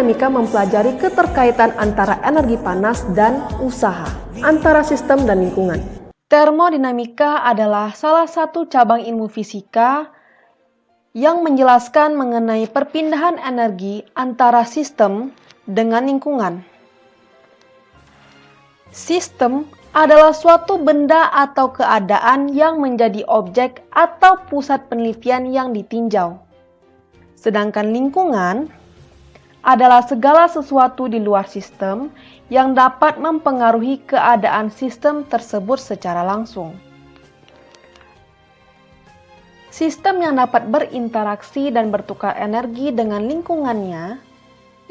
Termodinamika mempelajari keterkaitan antara energi panas dan usaha, antara sistem dan lingkungan. Termodinamika adalah salah satu cabang ilmu fisika yang menjelaskan mengenai perpindahan energi antara sistem dengan lingkungan. Sistem adalah suatu benda atau keadaan yang menjadi objek atau pusat penelitian yang ditinjau. Sedangkan lingkungan adalah segala sesuatu di luar sistem yang dapat mempengaruhi keadaan sistem tersebut secara langsung. Sistem yang dapat berinteraksi dan bertukar energi dengan lingkungannya,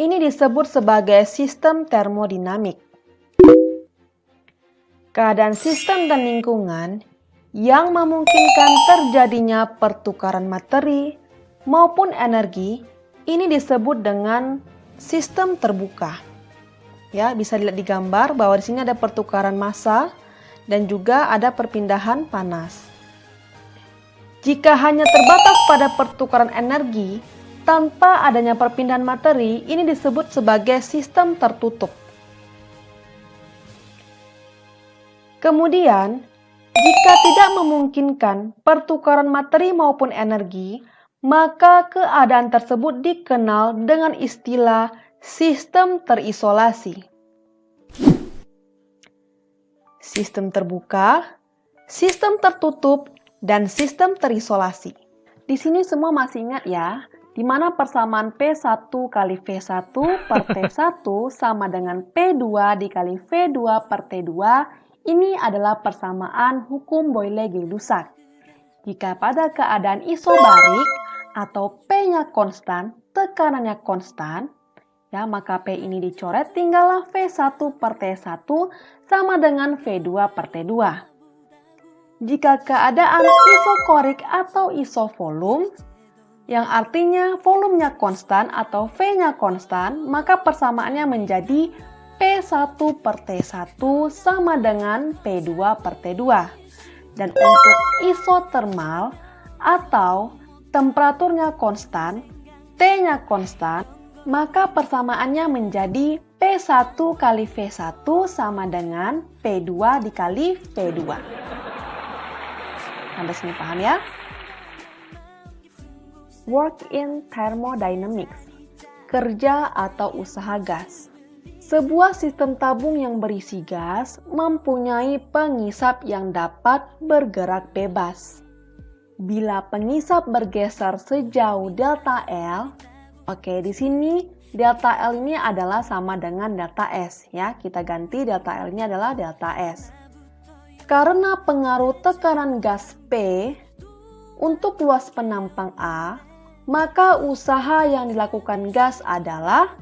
ini disebut sebagai sistem termodinamik. Keadaan sistem dan lingkungan yang memungkinkan terjadinya pertukaran materi maupun energi, ini disebut dengan sistem terbuka. Ya, bisa dilihat di gambar bahwa di sini ada pertukaran massa dan juga ada perpindahan panas. Jika hanya terbatas pada pertukaran energi tanpa adanya perpindahan materi, ini disebut sebagai sistem tertutup. Kemudian, jika tidak memungkinkan pertukaran materi maupun energi, maka keadaan tersebut dikenal dengan istilah sistem terisolasi. Sistem terbuka, sistem tertutup, dan sistem terisolasi. Di sini semua masih ingat ya, di mana persamaan P1 kali V1 per T1 sama dengan P2 dikali V2 per T2, ini adalah persamaan hukum Boyle-Gay-Lussac. Jika pada keadaan isobarik atau P-nya konstan, tekanannya konstan, ya, maka P ini dicoret, tinggallah V1 per T1 sama dengan V2 per T2. Jika keadaan isokorik atau isovolume, yang artinya volumenya konstan atau V-nya konstan, maka persamaannya menjadi P1 per T1 sama dengan P2 per T2. Dan untuk isotermal atau temperaturnya konstan, T-nya konstan, maka persamaannya menjadi P1 kali V1 sama dengan P2 dikali V2. Sampai sini paham ya? Work in thermodynamics, kerja atau usaha gas. Sebuah sistem tabung yang berisi gas mempunyai pengisap yang dapat bergerak bebas. Bila pengisap bergeser sejauh delta L, oke, di sini delta L ini adalah sama dengan delta S ya. Kita ganti delta L ini adalah delta S. Karena pengaruh tekanan gas P untuk luas penampang A, maka usaha yang dilakukan gas adalah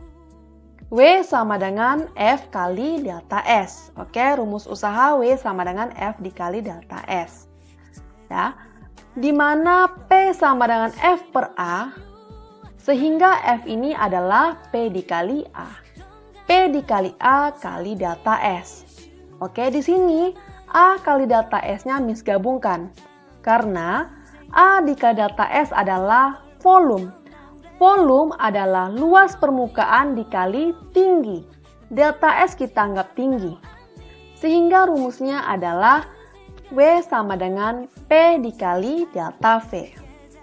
W sama dengan F kali delta S. Oke, rumus usaha W sama dengan F dikali delta S. Ya, di mana P sama dengan F per A, sehingga F ini adalah P dikali A. P dikali A kali delta S. Oke, di sini A kali delta S-nya Miss gabungkan. Karena A dikali delta S adalah volume. Volume adalah luas permukaan dikali tinggi. Delta S kita anggap tinggi. Sehingga rumusnya adalah W sama dengan P dikali delta V.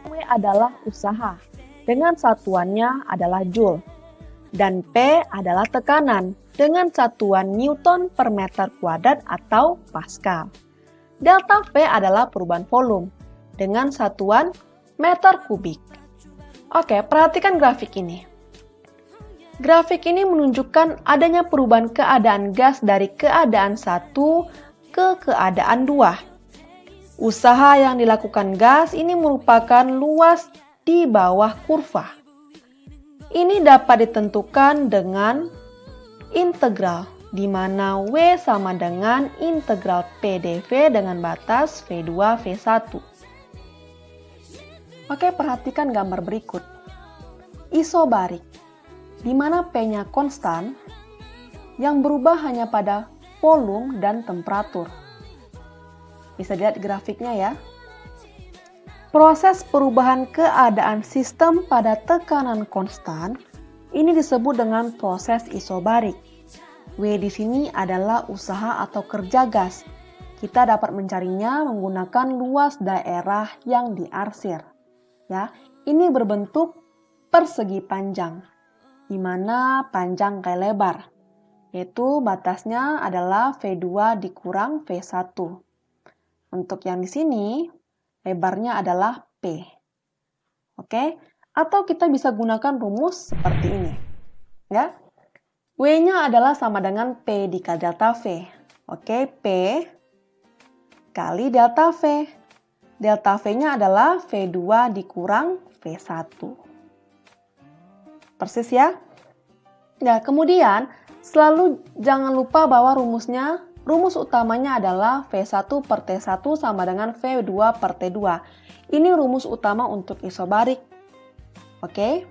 W adalah usaha. Dengan satuannya adalah Joule. Dan P adalah tekanan dengan satuan Newton per meter kuadrat atau Pascal. Delta V adalah perubahan volume dengan satuan meter kubik. Oke, perhatikan grafik ini. Grafik ini menunjukkan adanya perubahan keadaan gas dari keadaan 1 ke keadaan 2. Usaha yang dilakukan gas ini merupakan luas di bawah kurva. Ini dapat ditentukan dengan integral, di mana W sama dengan integral P dV dengan batas V2 V1. Oke, perhatikan gambar berikut. Isobarik, di mana P-nya konstan, yang berubah hanya pada volume dan temperatur. Bisa dilihat grafiknya ya. Proses perubahan keadaan sistem pada tekanan konstan Ini disebut dengan proses isobarik. W di sini adalah usaha atau kerja gas. Kita dapat mencarinya menggunakan luas daerah yang diarsir. Ya, ini berbentuk persegi panjang, di mana panjang kali lebar, yaitu batasnya adalah V2 dikurang V1. Untuk yang di sini, lebarnya adalah P. Oke, atau kita bisa gunakan rumus seperti ini. Ya. W-nya adalah sama dengan P dikali delta V. Oke, P kali delta V. Delta V-nya adalah V2 dikurang V1. Persis ya? Nah, kemudian selalu jangan lupa bahwa rumus utamanya adalah V1 per T1 sama dengan V2 per T2. Ini rumus utama untuk isobarik. Oke?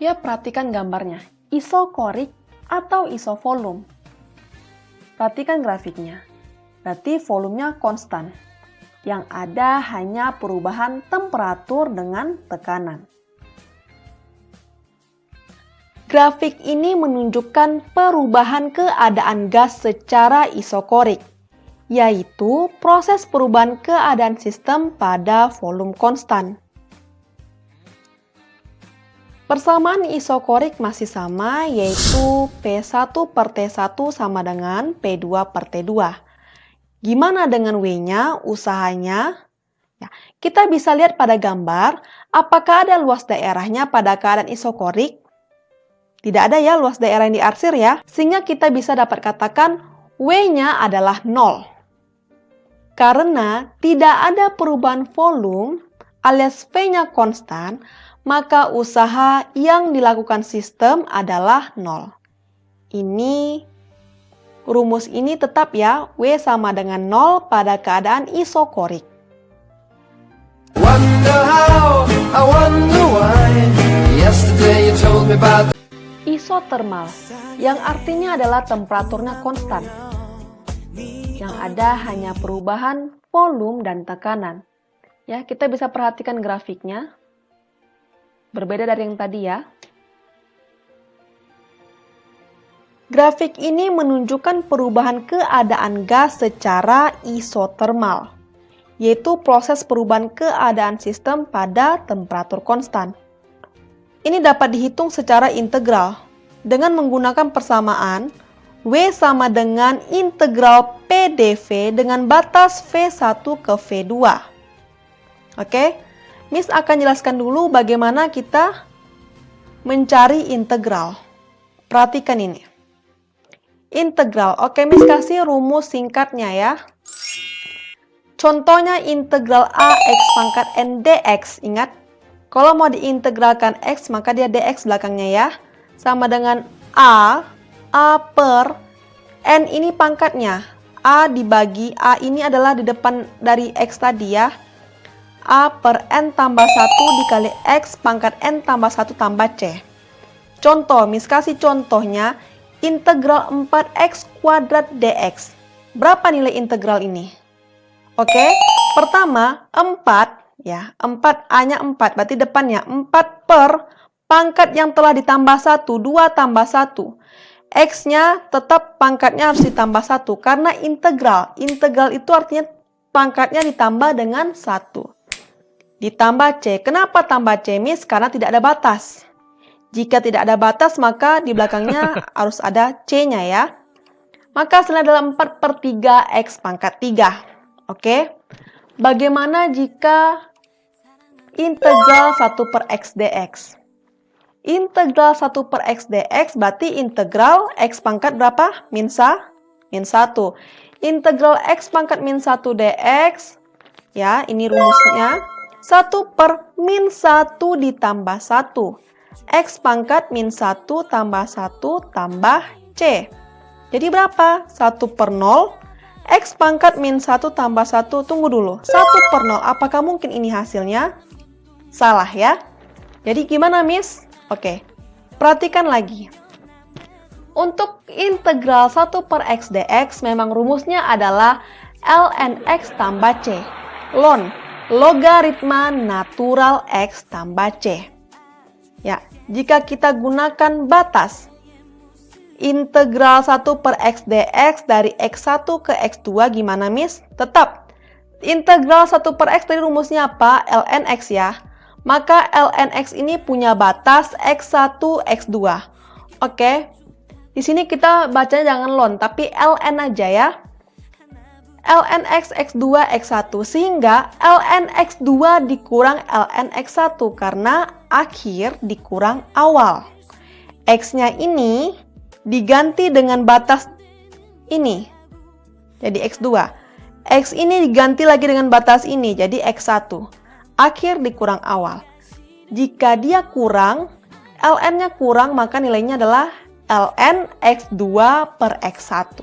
Ya, perhatikan gambarnya. Isokorik atau isovolume. Perhatikan grafiknya. Berarti volumenya konstan. Yang ada hanya perubahan temperatur dengan tekanan. Grafik ini menunjukkan perubahan keadaan gas secara isokorik, yaitu proses perubahan keadaan sistem pada volume konstan. Persamaan isokorik masih sama, yaitu P1 per T1 sama dengan P2 per T2. Gimana dengan W-nya, usahanya? Ya, kita bisa lihat pada gambar, apakah ada luas daerahnya pada keadaan isokorik? Tidak ada ya luas daerah yang diarsir ya, sehingga kita bisa dapat katakan W-nya adalah 0. Karena tidak ada perubahan volume alias V-nya konstan, maka usaha yang dilakukan sistem adalah 0. Rumus ini tetap ya, W sama dengan 0 pada keadaan isokorik. Isotermal, yang artinya adalah temperaturnya konstan. Yang ada hanya perubahan volume dan tekanan. Ya, kita bisa perhatikan grafiknya. Berbeda dari yang tadi ya. Grafik ini menunjukkan perubahan keadaan gas secara isotermal, yaitu proses perubahan keadaan sistem pada temperatur konstan. Ini dapat dihitung secara integral dengan menggunakan persamaan W sama dengan integral P dV dengan batas V1 ke V2. Oke? Miss akan jelaskan dulu bagaimana kita mencari integral. Perhatikan ini. Integral. Oke, Miss kasih rumus singkatnya ya. Contohnya integral AX pangkat N dx. Ingat, kalau mau diintegralkan X maka dia dx belakangnya ya. Sama dengan A per N ini pangkatnya. A dibagi, A ini adalah di depan dari X tadi ya. A per N tambah 1 dikali X pangkat N tambah 1 tambah C. Contoh, Miss kasih contohnya, integral 4X kuadrat dx. Berapa nilai integral ini? Oke, pertama 4, ya, 4, A-nya 4, berarti depannya 4 per pangkat yang telah ditambah 1, 2 tambah 1. X-nya tetap pangkatnya harus ditambah 1, karena integral. Integral itu artinya pangkatnya ditambah dengan 1. Ditambah C. Kenapa tambah C, Miss? Karena tidak ada batas. Jika tidak ada batas, maka di belakangnya harus ada C-nya ya. Maka hasilnya adalah 4 per 3 X pangkat 3. Oke. Bagaimana jika integral 1 per X dx? Integral 1 per X dx berarti integral X pangkat berapa? Min 1. Integral X pangkat min 1 dx. Ya, ini rumusnya. 1 per min 1 ditambah 1. X pangkat min 1 tambah 1 tambah C. Jadi berapa? 1 per 0. X pangkat min 1 tambah 1. Tunggu dulu. 1 per 0. Apakah mungkin ini hasilnya? Salah ya. Jadi gimana, Miss? Oke. Perhatikan lagi. Untuk integral 1 per X dx memang rumusnya adalah ln X tambah C. Logaritma natural X tambah C. Ya, jika kita gunakan batas integral 1 per X dx dari X1 ke X2 gimana, Miss? Tetap. Integral 1 per X tadi rumusnya apa? ln X ya. Maka ln X ini punya batas X1, X2. Oke. Di sini kita bacanya jangan ln, tapi ln aja ya. ln X, X2, X1. Sehingga ln X2 dikurang ln X1 karena akhir dikurang awal. X-nya ini diganti dengan batas ini. Jadi X2. X ini diganti lagi dengan batas ini. Jadi X1. Akhir dikurang awal. Jika dia kurang, ln-nya kurang, maka nilainya adalah ln X2 per X1.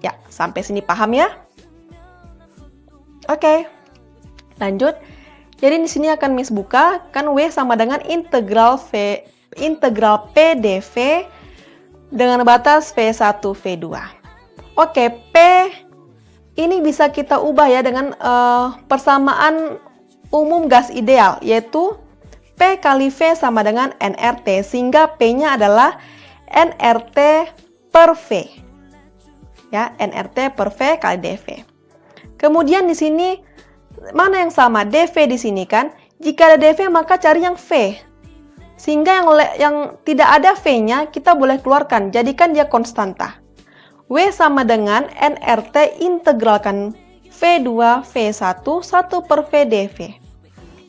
Ya, sampai sini paham ya? Oke. Lanjut. Jadi di sini akan Miss buka, kan W sama dengan integral P dV dengan batas V1, V2. Oke, P ini bisa kita ubah ya dengan persamaan umum gas ideal, yaitu P kali V sama dengan nRT, sehingga P-nya adalah nRT per V. Ya, nRT per V kali dV. Kemudian di sini, mana yang sama? dV di sini kan? Jika ada dV, maka cari yang V. Sehingga yang tidak ada V-nya, kita boleh keluarkan, jadikan dia konstanta. W sama dengan nRT integralkan V2, V1, 1 per V dV.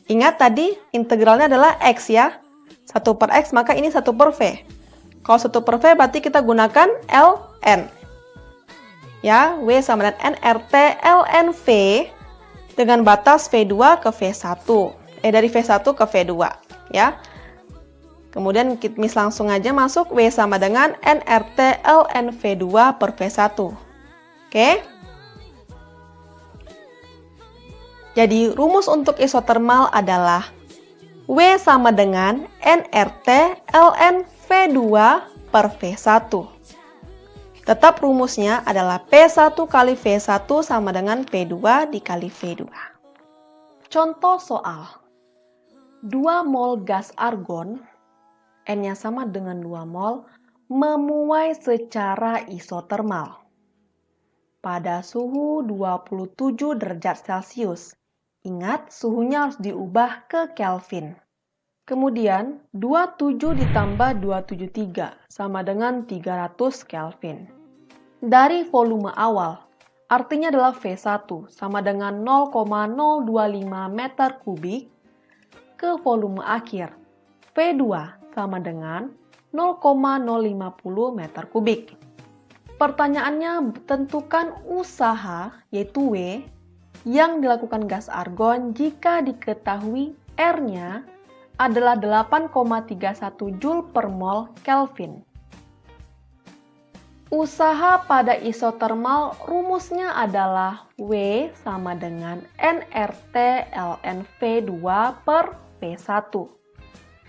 Ingat tadi integralnya adalah X ya. 1 per X, maka ini 1 per V. Kalau 1 per V berarti kita gunakan ln. Ya, W sama dengan nRT ln V dengan batas V2 ke V1. Dari V1 ke V2. Ya. Kemudian Miss langsung aja masuk W sama dengan nRT ln V2 per V1. Oke. Jadi rumus untuk isotermal adalah W sama dengan nRT ln V2 per V1. Tetap rumusnya adalah P1 kali V1 sama dengan P2 dikali V2. Contoh soal. 2 mol gas argon N-nya sama dengan 2 mol, memuai secara isotermal pada suhu 27 derajat Celcius. Ingat, suhunya harus diubah ke Kelvin. Kemudian, 27 ditambah 273 sama dengan 300 Kelvin. Dari volume awal, artinya adalah V1 sama dengan 0,025 meter kubik ke volume akhir, V2 sama dengan 0,050 meter kubik. Pertanyaannya, tentukan usaha, yaitu W, yang dilakukan gas argon jika diketahui R-nya adalah 8,31 Joule per mol Kelvin. Usaha pada isotermal rumusnya adalah W sama dengan nRT ln V2 per V1.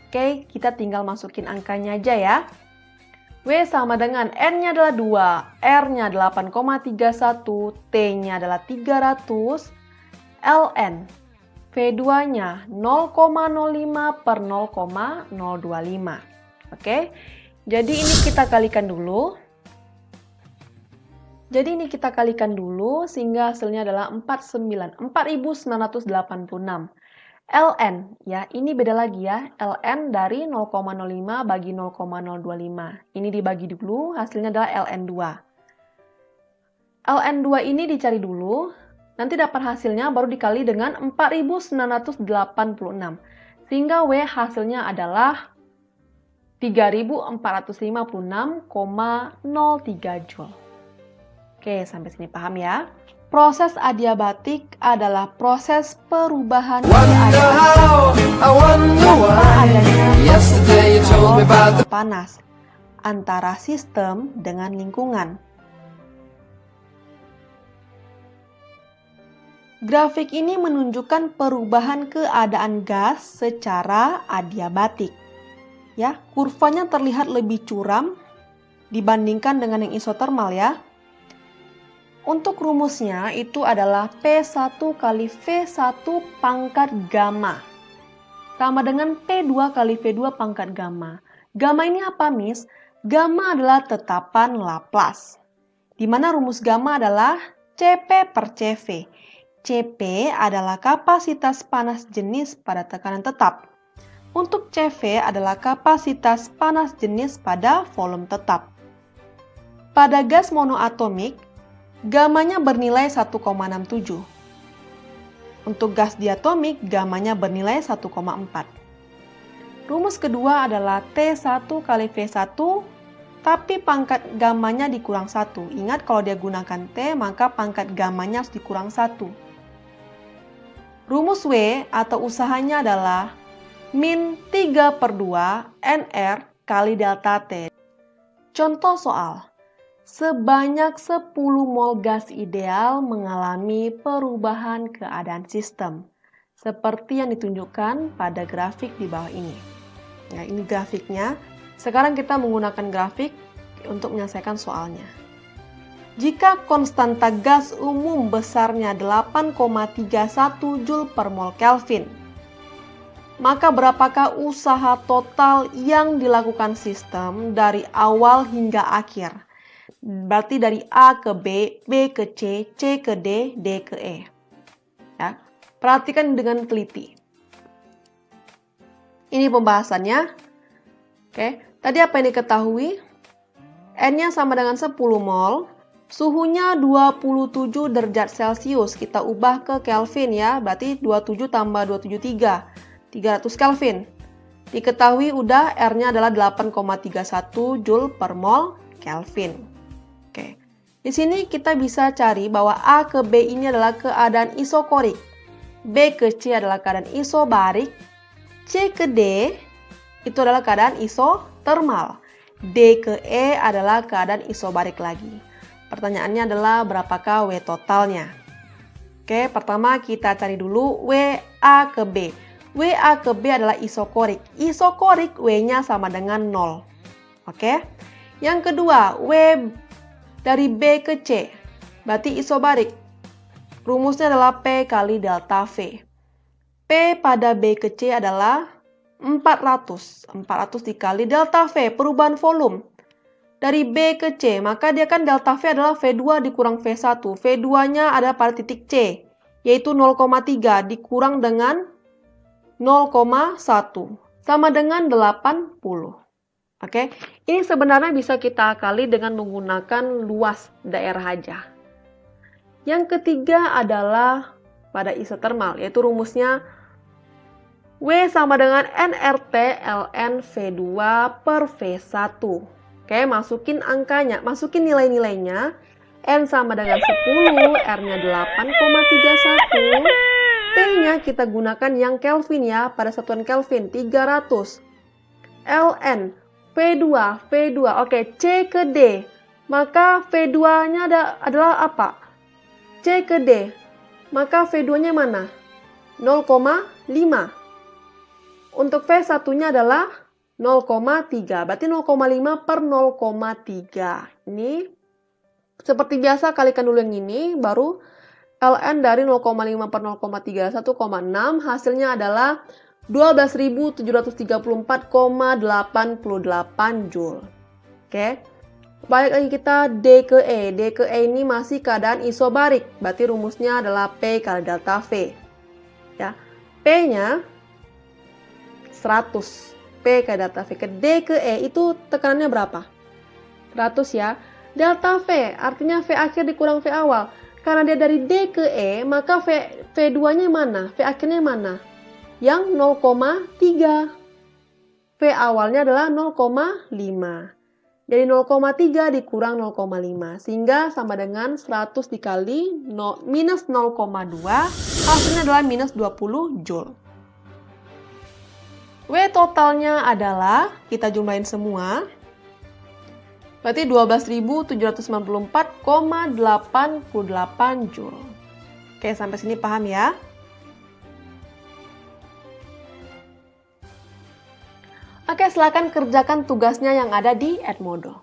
Oke, kita tinggal masukin angkanya aja ya. W sama dengan N-nya adalah 2, R-nya 8,31, T-nya adalah 300, ln V2-nya 0,05 per 0,025. Oke, jadi ini kita kalikan dulu. Sehingga hasilnya adalah 4.986. ln, ya ini beda lagi ya, ln dari 0,05 bagi 0,025. Ini dibagi dulu, hasilnya adalah ln2. ln2 ini dicari dulu, nanti dapat hasilnya baru dikali dengan 4.986. Sehingga W hasilnya adalah 3.456,03 Joule. Oke, sampai sini paham ya? Proses adiabatik adalah proses perubahan panas antara sistem dengan lingkungan. Grafik ini menunjukkan perubahan keadaan gas secara adiabatik. Ya, kurvanya terlihat lebih curam dibandingkan dengan yang isotermal ya. Untuk rumusnya itu adalah P1 kali V1 pangkat gamma. sama dengan P2 kali V2 pangkat gamma. Gamma ini apa, Miss? Gamma adalah tetapan Laplace, di mana rumus gamma adalah Cp per Cv. Cp adalah kapasitas panas jenis pada tekanan tetap. Untuk Cv adalah kapasitas panas jenis pada volume tetap. Pada gas monoatomik, gammanya bernilai 1,67. Untuk gas diatomik, gammanya bernilai 1,4. Rumus kedua adalah T1 kali V1, tapi pangkat gammanya dikurang 1. Ingat kalau dia gunakan T, maka pangkat gammanya harus dikurang 1. Rumus W atau usahanya adalah min 3/2 NR kali delta T. Contoh soal, sebanyak 10 mol gas ideal mengalami perubahan keadaan sistem, seperti yang ditunjukkan pada grafik di bawah ini. Nah, ini grafiknya. Sekarang kita menggunakan grafik untuk menyelesaikan soalnya. Jika konstanta gas umum besarnya 8,31 Joule per mol Kelvin, maka berapakah usaha total yang dilakukan sistem dari awal hingga akhir? Berarti dari A ke B, B ke C, C ke D, D ke E. Ya, perhatikan dengan teliti. Ini pembahasannya. Oke, tadi apa yang diketahui? N-nya sama dengan 10 mol. Suhunya 27 derajat Celcius. Kita ubah ke Kelvin ya. Berarti 27 tambah 273. 300 Kelvin. Diketahui udah R-nya adalah 8,31 Joule per mol Kelvin. Oke. Di sini kita bisa cari bahwa A ke B ini adalah keadaan isokorik. B ke C adalah keadaan isobarik. C ke D itu adalah keadaan isotermal. D ke E adalah keadaan isobarik lagi. Pertanyaannya adalah berapakah W totalnya? Oke, pertama kita cari dulu W A ke B. W A ke B adalah isokorik. Isokorik W-nya sama dengan 0. Oke. Yang kedua, W dari B ke C. Berarti isobarik. Rumusnya adalah P kali delta V. P pada B ke C adalah 400. 400 dikali delta V, perubahan volume. Dari B ke C, maka dia kan delta V adalah V2 dikurang V1. V2-nya ada pada titik C, yaitu 0,3 dikurang dengan 0,1 sama dengan 80. Oke, ini sebenarnya bisa kita akali dengan menggunakan luas daerah aja. Yang ketiga adalah pada isotermal, yaitu rumusnya W sama dengan nRT ln V2 per V1. Oke, masukin angkanya, masukin nilai-nilainya. N sama dengan 10, R-nya 8,31. T-nya kita gunakan yang Kelvin ya, pada satuan Kelvin 300. ln V2. Oke, C ke D. Maka V2-nya adalah apa? C ke D. Maka V2-nya mana? 0,5. Untuk V1-nya adalah 0,3. Berarti 0,5 per 0,3. Ini seperti biasa kalikan dulu yang ini, baru ln dari 0,5 per 0,3, 1,6. Hasilnya adalah 12.734,88 Joule. Oke. Balik lagi kita D ke E. D ke E ini masih keadaan isobarik. Berarti rumusnya adalah P kali delta V. Ya. P-nya 100. P kali delta V. Ke D ke E itu tekanannya berapa? 100 ya. Delta V artinya V akhir dikurang V awal. Karena dia dari D ke E, maka V2-nya mana? V akhirnya mana? Yang 0,3. V awalnya adalah 0,5. Dari 0,3 dikurang 0,5. Sehingga sama dengan 100 dikali minus 0,2. Hasilnya adalah minus 20 Joule. W totalnya adalah, kita jumlahin semua. Berarti 12.794,88 Joule. Oke, sampai sini paham ya? Oke, silakan kerjakan tugasnya yang ada di Edmodo.